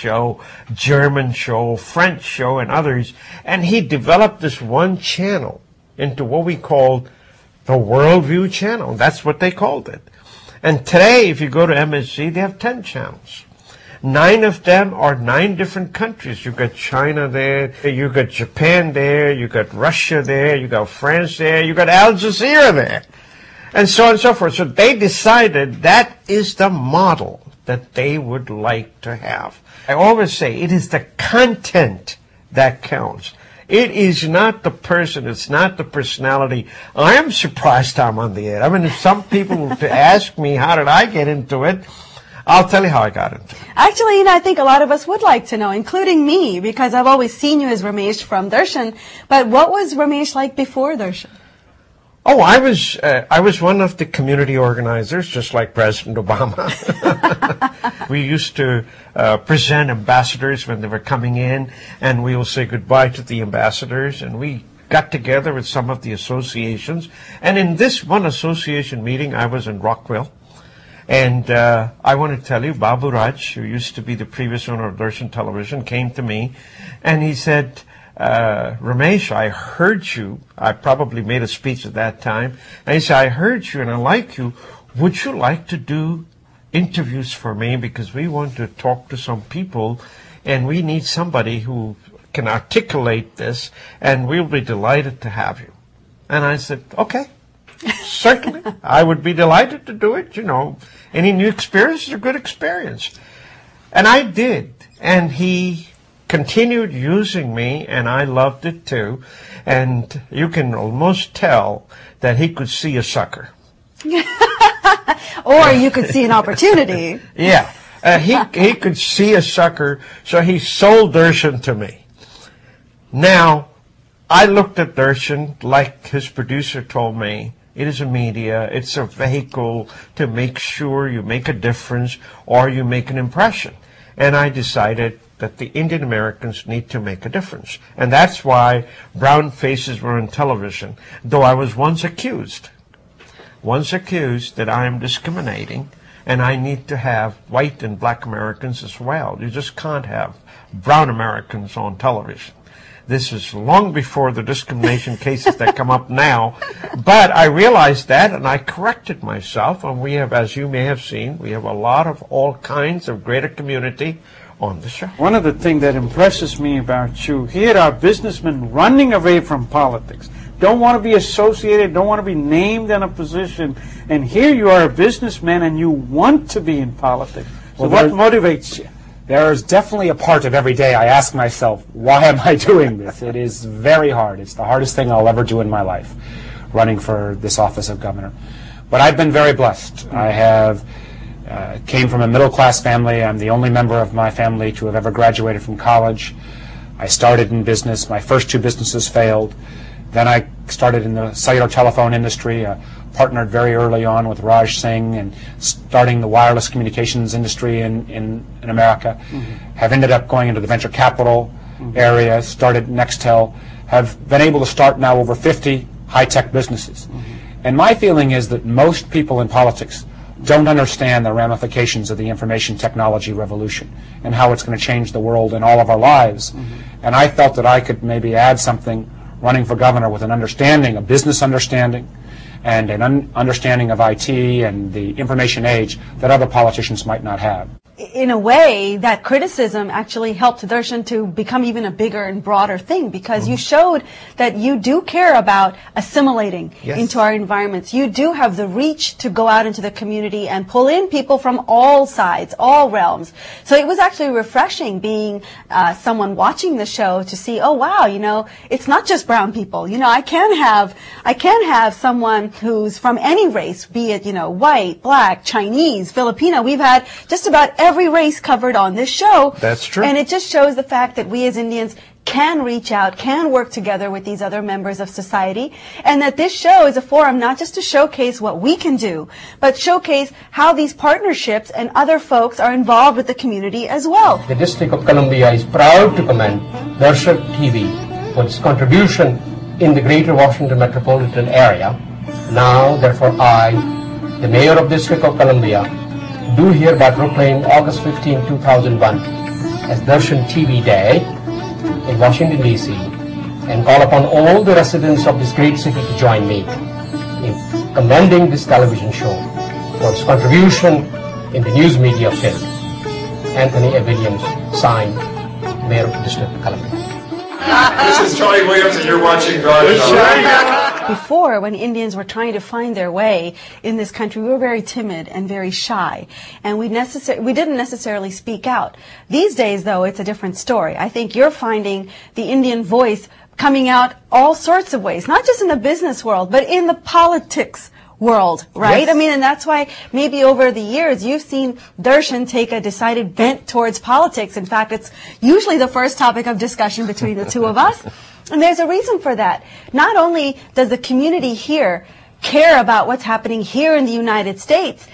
show, German show, French show, and others. And he developed this one channel into what we called the Worldview Channel. That's what they called it. And today, if you go to MSG, they have 10 channels. 9 of them are 9 different countries. You've got China there, you've got Japan there, you've got Russia there, you've got France there, you've got Al Jazeera there, and so on and so forth. So they decided that is the model that they would like to have. I always say it is the content that counts. It is not the person, it's not the personality. I am surprised I'm on the air. I mean, if some people were to ask me how did I get into it, I'll tell you how I got into it. Actually, I think a lot of us would like to know, including me, because I've always seen you as Ramesh from Darshan. But what was Ramesh like before Darshan? Oh, I was one of the community organizers, just like President Obama. We used to present ambassadors when they were coming in, and we will say goodbye to the ambassadors, and we got together with some of the associations. And in this one association meeting, I was in Rockville. And I want to tell you, Babu Raj, who used to be the previous owner of Darshan Television, came to me, and he said, Ramesh, I heard you. I probably made a speech at that time. And he said, I heard you and I like you. Would you like to do interviews for me? Because we want to talk to some people, and we need somebody who can articulate this, and we'll be delighted to have you. And I said, okay. Certainly, I would be delighted to do it. You know, any new experience is a good experience. And I did. And he continued using me, and I loved it too. And you can almost tell that he could see a sucker. Or you could see an opportunity. Yeah. He could see a sucker, so he sold Darshan to me. Now, I looked at Darshan like his producer told me. It is a media. It's a vehicle to make sure you make a difference or you make an impression. And I decided that the Indian Americans need to make a difference. And that's why brown faces were on television, though I was once accused that I am discriminating and I need to have white and black Americans as well. You just can't have brown Americans on television. This is long before the discrimination cases that come up now. But I realized that, and I corrected myself. And we have, as you may have seen, we have a lot of all kinds of greater community on the show. One of the things that impresses me about you, here are businessmen running away from politics. Don't want to be associated, don't want to be named in a position. And here you are a businessman and you want to be in politics. So what motivates you? There's definitely a part of every day I ask myself, why am I doing this? It is very hard. It's the hardest thing I'll ever do in my life, running for this office of governor. But I've been very blessed. I have came from a middle-class family. I'm the only member of my family to have ever graduated from college. I started in business. My first 2 businesses failed. Then I started in the cellular telephone industry, partnered very early on with Raj Singh and starting the wireless communications industry in America. Have ended up going into the venture capital area, started Nextel, have been able to start now over 50 high-tech businesses. And my feeling is that most people in politics don't understand the ramifications of the information technology revolution and how it's going to change the world and all of our lives. And I felt that I could maybe add something running for governor with an understanding, a business understanding, and an understanding of IT and the information age that other politicians might not have. In a way, that criticism actually helped Darshan to become even a bigger and broader thing, because you showed that you do care about assimilating into our environments. You do have the reach to go out into the community and pull in people from all sides, all realms. So it was actually refreshing being someone watching the show to see, oh wow, you know, it's not just brown people. You know, I can have someone who's from any race, be it, you know, white, black, Chinese, Filipino. We've had just about every race covered on this show. That's true. And it just shows the fact that we as Indians can reach out, can work together with these other members of society, and that this show is a forum not just to showcase what we can do, but showcase how these partnerships and other folks are involved with the community as well. The District of Columbia is proud to commend Darshan TV for its contribution in the Greater Washington metropolitan area. Now, therefore, I, the Mayor of District of Columbia, do hereby proclaim August 15, 2001 as Darshan TV Day in Washington, D.C., and call upon all the residents of this great city to join me in commending this television show for its contribution in the news media field. Anthony A. Williams, signed, Mayor of the District of Columbia. This is Charlie Williams, and you're watching Darshan. Before, when Indians were trying to find their way in this country, we were very timid and very shy, and we didn't necessarily speak out. These days, though, it's a different story. I think you're finding the Indian voice coming out all sorts of ways, not just in the business world, but in the politics world, right? Yes. I mean, and that's why maybe over the years you've seen Darshan take a decided bent towards politics. In fact, it's usually the first topic of discussion between the two of us. And there's a reason for that. Not only does the community here care about what's happening here in the United States,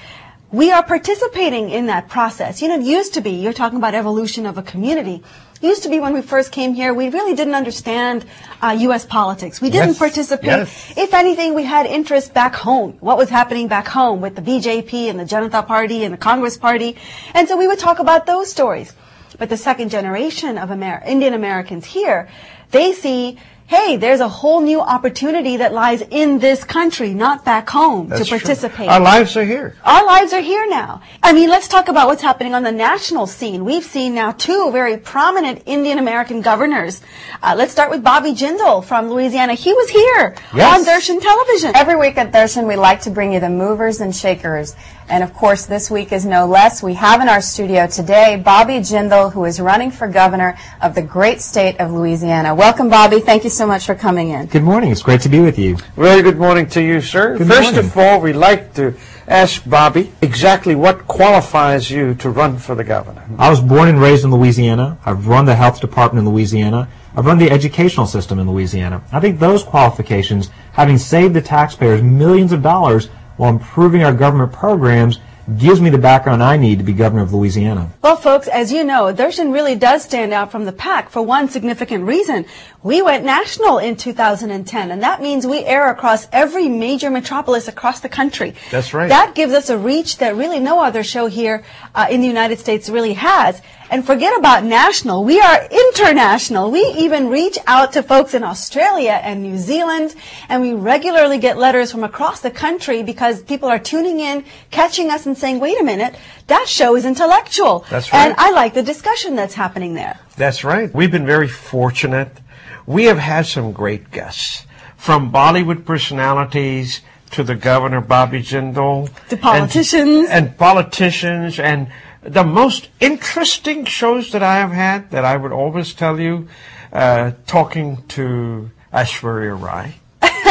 we are participating in that process. You know, it used to be, you're talking about evolution of a community. It used to be when we first came here, we really didn't understand U.S. politics. We didn't participate. Yes. If anything, we had interest back home, what was happening back home with the BJP and the Janata Party and the Congress Party. And so we would talk about those stories. But the second generation of Indian Americans here, they see, hey, there's a whole new opportunity that lies in this country, not back home, That's to participate. True. Our lives are here. Our lives are here now. I mean, let's talk about what's happening on the national scene. We've seen now two very prominent Indian American governors. Let's start with Bobby Jindal from Louisiana. He was here on Darshan television. Every week at Darshan, we like to bring you the movers and shakers. And of course, this week is no less. We have in our studio today Bobby Jindal, who is running for governor of the great state of Louisiana. Welcome, Bobby. Thank you so much for coming in. Good morning. It's great to be with you. Very good morning to you, sir. Good First morning. of all, we'd like to ask Bobby exactly what qualifies you to run for the governor. I was born and raised in Louisiana. I've run the health department in Louisiana. I've run the educational system in Louisiana. I think those qualifications, having saved the taxpayers millions of dollars while improving our government programs, gives me the background I need to be governor of Louisiana. Well, folks, as you know, Darshan really does stand out from the pack for one significant reason. We went national in 2010, and that means we air across every major metropolis across the country. That's right. That gives us a reach that really no other show here in the United States really has. And forget about national, we are international. We even reach out to folks in Australia and New Zealand, and we regularly get letters from across the country because people are tuning in, catching us and saying, wait a minute, that show is intellectual. That's right. And I like the discussion that's happening there. That's right. We've been very fortunate. We have had some great guests, from Bollywood personalities to the governor, Bobby Jindal. To politicians. And politicians. And the most interesting shows that I have had, that I would always tell you, talking to Aishwarya Rai.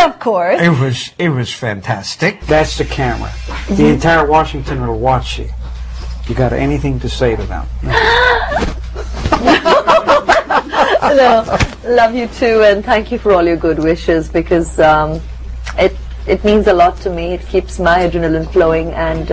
Of course. It was fantastic. That's the camera. The entire Washington will watch you. You got anything to say to them? No, love you too, and thank you for all your good wishes, because it means a lot to me. It keeps my adrenaline flowing, and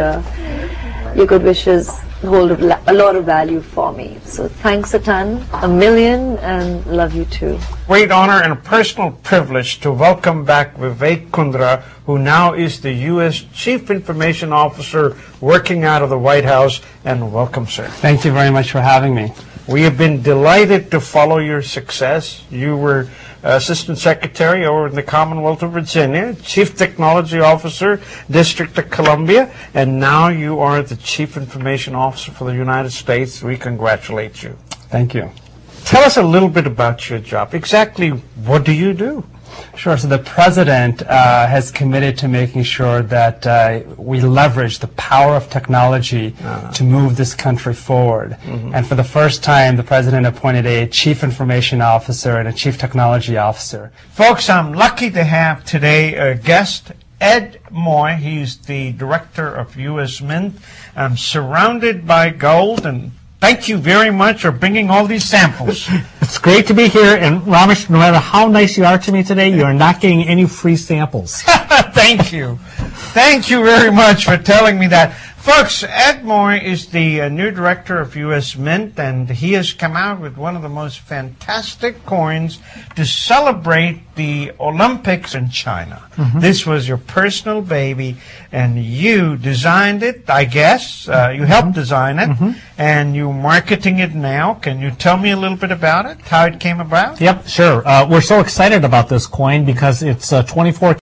your good wishes hold a lot of value for me. So thanks a ton, a million, and love you too. Great honor and a personal privilege to welcome back Vivek Kundra, who now is the U.S. Chief Information Officer working out of the White House. And welcome, sir. Thank you very much for having me. We have been delighted to follow your success. You were Assistant Secretary over in the Commonwealth of Virginia, Chief Technology Officer, District of Columbia, and now you are the Chief Information Officer for the United States. We congratulate you. Thank you. Tell us a little bit about your job. Exactly what do you do? Sure. So the president has committed to making sure that we leverage the power of technology to move this country forward. And for the first time, the president appointed a chief information officer and a chief technology officer. Folks, I'm lucky to have today a guest, Ed Moy. He's the director of U.S. Mint. I'm surrounded by gold, and thank you very much for bringing all these samples. It's great to be here, and Ramesh, no matter how nice you are to me today, you are not getting any free samples. Thank you. Thank you very much for telling me that. Folks, Ed Moore is the new director of U.S. Mint, and he has come out with one of the most fantastic coins to celebrate the Olympics in China. This was your personal baby, and you designed it, I guess. You helped design it, and you're marketing it now. Can you tell me a little bit about it, how it came about? Yep, sure. We're so excited about this coin because it's 24